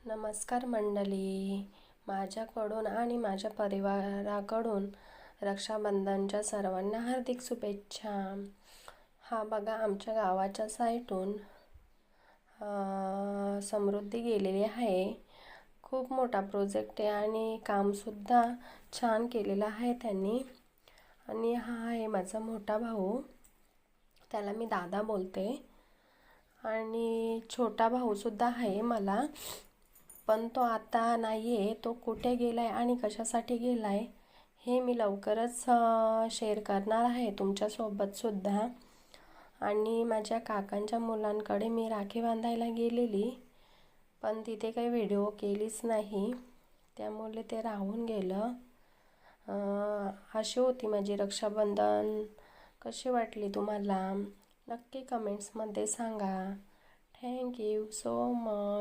नमस्कार मंडळी, माझ्याकडून आणि माझ्या परिवाराकडून रक्षाबंधनच्या सर्वांना हार्दिक शुभेच्छा. हा बघा, आमच्या गावाच्या साईटून समृद्धी गेलेली आहे. खूप मोठा प्रोजेक्ट आहे आणि कामसुद्धा छान केलेलं आहे त्यांनी. आणि हा आहे माझा मोठा भाऊ, त्याला मी दादा बोलते. आणि छोटा भाऊसुद्धा आहे मला, पण तो आता नाही आहे. तो कुठे गेला आहे आणि कशासाठी गेला आहे हे मी लवकरच शेअर करणार आहे तुमच्यासोबतसुद्धा. आणि माझ्या काकांच्या मुलांकडे मी राखी बांधायला गेलेली, पण तिथे काही व्हिडिओ केलीच नाही, त्यामुळे ते राहून गेलं. अशी होती माझी रक्षाबंधन. कशी वाटली तुम्हाला नक्की कमेंट्समध्ये सांगा. Thank you so much.